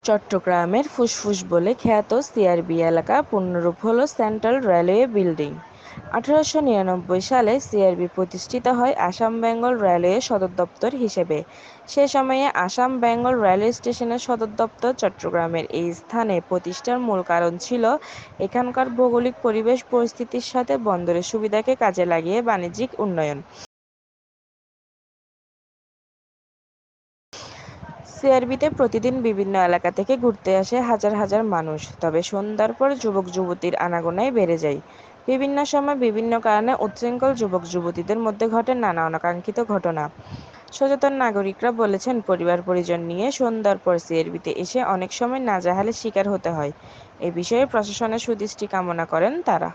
চট্টগ্রামের ফুসফুস বলে খ্যাত সিআরবি এলাকা পূর্ণরূপ হল সেন্ট্রাল রেলওয়ে বিল্ডিং। 1899 সালে সিআরবি প্রতিষ্ঠিত হয় আসাম বেঙ্গল রেলওয়ে সদর দপ্তর হিসেবে। সে সময়ে আসাম বেঙ্গল রেলওয়ে স্টেশনের সদর দপ্তর চট্টগ্রামের এই স্থানে প্রতিষ্ঠার মূল কারণ ছিল এখানকার ভৌগোলিক পরিবেশ পরিস্থিতির সাথে বন্দরের সুবিধাকে কাজে লাগিয়ে বাণিজ্যিক উন্নয়ন। সিআরবিতে প্রতিদিন বিভিন্ন এলাকা থেকে ঘুরতে আসে হাজার হাজার মানুষ, তবে সন্ধ্যার পর যুবক যুবতীর আনাগোনাই বেড়ে যায়। বিভিন্ন সময় বিভিন্ন কারণে উচ্ছৃঙ্খল যুবক যুবতীদের মধ্যে ঘটে নানা অনাকাঙ্ক্ষিত ঘটনা। সচেতন নাগরিকরা বলেছেন, পরিবার পরিজন নিয়ে সন্ধ্যার পর সিআরবিতে এসে অনেক সময় নাজেহালের শিকার হতে হয়। এ বিষয়ে প্রশাসনের সুদৃষ্টি কামনা করেন তারা।